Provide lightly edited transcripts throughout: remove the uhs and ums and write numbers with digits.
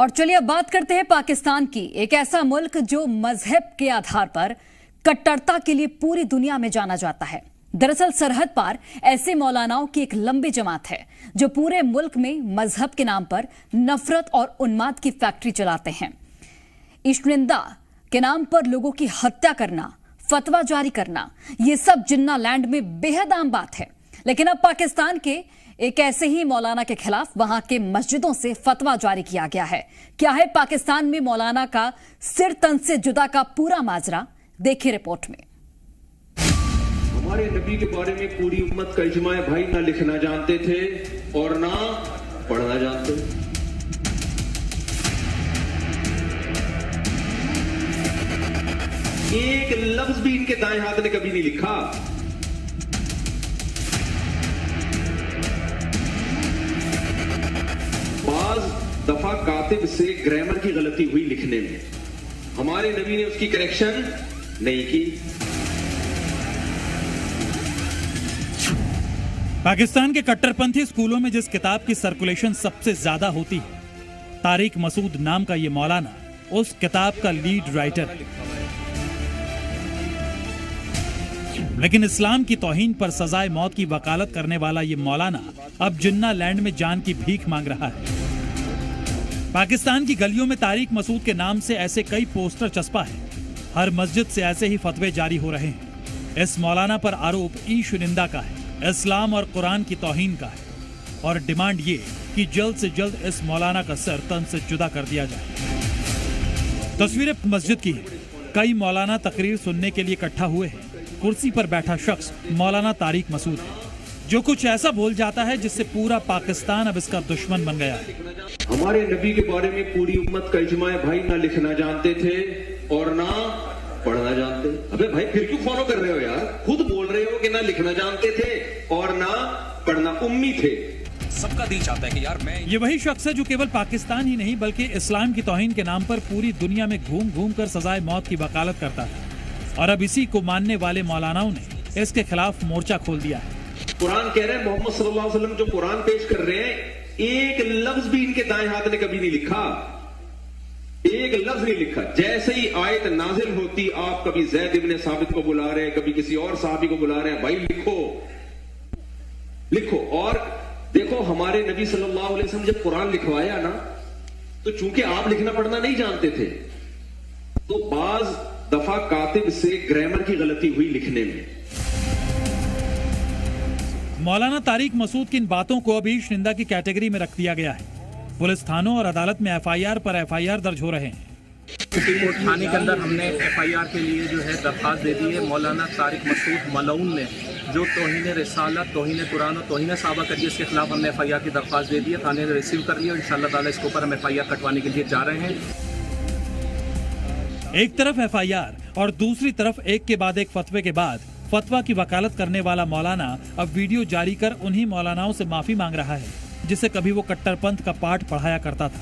और चलिए अब बात करते हैं पाकिस्तान की। एक ऐसा मुल्क जो मजहब के आधार पर कट्टरता के लिए पूरी दुनिया में जाना जाता है। दरअसल सरहद पार ऐसे मौलानाओं की एक लंबी जमात है जो पूरे मुल्क में मजहब के नाम पर नफरत और उन्माद की फैक्ट्री चलाते हैं। इश्निंदा के नाम पर लोगों की हत्या करना, फतवा जारी करना, ये सब जिन्ना लैंड में बेहद आम बात है। लेकिन अब पाकिस्तान के एक ऐसे ही मौलाना के खिलाफ वहां के मस्जिदों से फतवा जारी किया गया है। क्या है पाकिस्तान में मौलाना का सिर तन से जुदा का पूरा माजरा, देखिए रिपोर्ट में। हमारे नबी के बारे में पूरी उम्मत का इजमा है भाई, ना लिखना जानते थे और ना पढ़ना जानते। एक लफ्ज भी इनके दाएं हाथ ने कभी नहीं लिखा। बाज दफा कातिब से ग्रामर की गलती हुई लिखने में, हमारे नबी ने उसकी करेक्शन नहीं की। पाकिस्तान के कट्टरपंथी स्कूलों में जिस किताब की सर्कुलेशन सबसे ज्यादा होती है, तारिक मसूद नाम का ये मौलाना उस किताब का लीड राइटर है। लेकिन इस्लाम की तौहीन पर सजाए मौत की वकालत करने वाला ये मौलाना अब जिन्ना लैंड में जान की भीख मांग रहा है। पाकिस्तान की गलियों में तारिक मसूद के नाम से ऐसे कई पोस्टर चस्पा है। हर मस्जिद से ऐसे ही फतवे जारी हो रहे हैं। इस मौलाना पर आरोप ईशुनिंदा का है, इस्लाम और कुरान की तौहीन का है और डिमांड ये कि जल्द से जल्द इस मौलाना का सर तन से जुदा कर दिया जाए। तस्वीरें मस्जिद की है। कई मौलाना तकरीर सुनने के लिए इकट्ठा हुए हैं। कुर्सी पर बैठा शख्स मौलाना तारिक मसूद है, जो कुछ ऐसा बोल जाता है जिससे पूरा पाकिस्तान अब इसका दुश्मन बन गया है। हमारे नबी के बारे में पूरी उम्मत का इजमा है भाई, ना लिखना जानते थे और ना पढ़ना जानते। अबे भाई फिर क्यों फॉलो कर रहे हो यार? खुद बोल रहे हो कि ना लिखना जानते थे और ना पढ़ना, उम्मी थे। सबका दिल चाहता है कि यार मैं। ये वही शख्स है जो केवल पाकिस्तान ही नहीं बल्कि इस्लाम की तौहीन के नाम पर पूरी दुनिया में घूम घूम कर सजाए मौत की वकालत करता है। और अब इसी को मानने वाले मौलानाओं ने इसके खिलाफ मोर्चा खोल दिया है। कुरान कह रहे हैं, मोहम्मद सल्लल्लाहु अलैहि वसल्लम जो कुरान पेश कर रहे हैं, एक लफ्ज भी इनके दाएं हाथ ने कभी नहीं लिखा। एक लफ्ज नहीं लिखा। जैसे ही आयत नाजिल होती, आप कभी ज़ैद इब्ने साबित को बुला रहे हैं, कभी किसी और साहबी को बुला रहे हैं, भाई लिखो लिखो। और देखो, हमारे नबी सल्लल्लाहु अलैहि वसल्लम जब कुरान लिखवाया ना, तो चूंकि आप लिखना पढ़ना नहीं जानते थे, तो बाज दफा कातिब से ग्रामर की गलती हुई लिखने में। मौलाना तारिक मसूद की इन बातों को अभी ईशनिंदा की कैटेगरी में रख दिया गया है। पुलिस थानों और अदालत में एफआईआर पर एफआईआर दर्ज हो रहे हैं। सुप्रीम कोर्ट थाने के अंदर हमने एफआईआर के लिए जो है दरख्वास्त दे दी है। मौलाना तारिक मसूद मलऊन ने जो तौहीन रिसालत, तौहीन कुरान और तौहीन सहाबा करी, इसके खिलाफ हमने एफआईआर की दरख्वास्त दे दी है। थाने ने रिसीव कर लिया और इंशाअल्लाह ताला इसके ऊपर हम एफआईआर कटवाने के लिए जा रहे हैं। एक तरफ एफआईआर और दूसरी तरफ एक के बाद एक फतवे के बाद फतवा की वकालत करने वाला मौलाना अब वीडियो जारी कर उन्हीं मौलानाओं से माफी मांग रहा है जिसे कभी वो कट्टरपंथ का पाठ पढ़ाया करता था।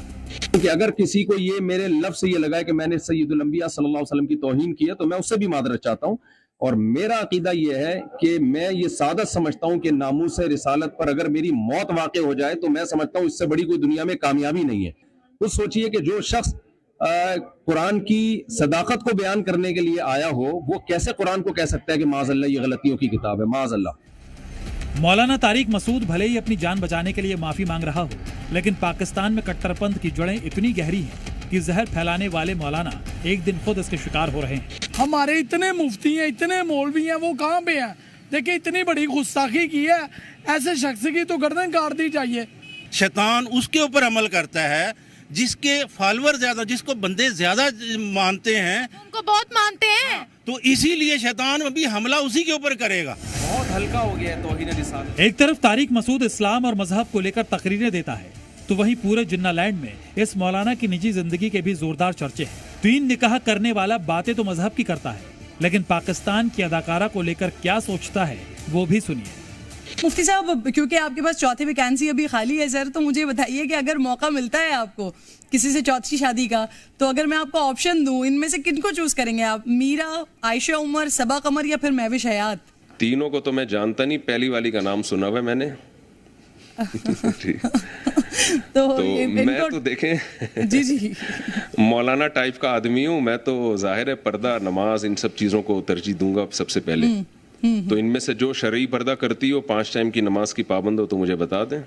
कि अगर किसी को ये मेरे लफ्ज से ये लगा है कि मैंने सैयदुल अंबिया सल्लल्लाहु अलैहि वसल्लम की तौहीन की है, तो मैं उससे भी मादरत चाहता हूँ। और मेरा अकीदा ये है कि मैं ये सादत समझता हूँ कि नामूस रिसालत पर अगर मेरी मौत वाक़ई हो जाए, तो मैं समझता हूँ इससे बड़ी कोई दुनिया में कामयाबी नहीं है। कुछ सोचिए कि जो शख्स कुरान की सदाकत को बयान करने के लिए आया हो, वो कैसे कुरान को कह सकता है कि माज़अल्लाह ये गलतियों की किताब है, माज़अल्लाह। मौलाना तारिक मसूद भले ही अपनी जान बचाने के लिए माफी मांग रहा हो, लेकिन पाकिस्तान में कट्टरपंथ की जड़ें इतनी गहरी हैं कि जहर फैलाने वाले मौलाना एक दिन खुद इसके शिकार हो रहे हैं। हमारे इतने मुफ्ती हैं, इतने मौलवी हैं, वो कहाँ पे हैं? देखिए, इतनी बड़ी गुस्ताखी की है, ऐसे शख्स की तो गर्दन काट दी चाहिए। शैतान उसके ऊपर अमल करता है जिसके फॉलोअर ज्यादा, जिसको बंदे ज्यादा मानते हैं, उनको बहुत मानते हैं, तो इसीलिए शैतान अभी हमला उसी के ऊपर करेगा। बहुत हल्का हो गया है तौहीन रिसालत। एक तरफ तारिक मसूद इस्लाम और मजहब को लेकर तकरीरें देता है, तो वहीं पूरे जिन्ना लैंड में इस मौलाना की निजी जिंदगी के भी जोरदार चर्चे हैं। 3 निकाह करने वाला बातें तो मजहब की करता है, लेकिन पाकिस्तान की अदाकारा को लेकर क्या सोचता है वो भी सुनिए। मुफ्ती साहब, क्योंकि आपके पास चौथी वैकेंसी अभी खाली है सर, तो मुझे बताइए कि अगर मौका मिलता है आपको किसी से चौथी शादी का, तो अगर मैं आपको ऑप्शन दूं, इनमें से किनको चूज करेंगे आप? मीरा, आयशा उमर, सबा कमर या फिर महविश हयात? तीनों को तो मैं जानता नहीं, पहली वाली का नाम सुना हुआ मैंने। तो मैं तो देखें जी जी मौलाना टाइप का आदमी हूँ मैं, तो जाहिर है पर्दा, नमाज, इन सब चीज़ों को तरजीह दूंगा सबसे पहले। तो इनमें से जो शरई पर्दा करती हो, 5 टाइम की नमाज की पाबंद हो, तो मुझे बता दें।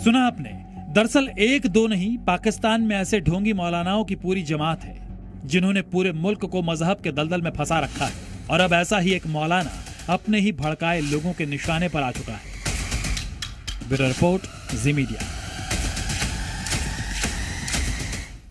सुना आपने, दरअसल 1-2 नहीं, पाकिस्तान में ऐसे ढोंगी मौलानाओं की पूरी जमात है जिन्होंने पूरे मुल्क को मजहब के दलदल में फंसा रखा है। और अब ऐसा ही एक मौलाना अपने ही भड़काए लोगों के निशाने पर आ चुका है। ब्यूरो रिपोर्ट, जी मीडिया।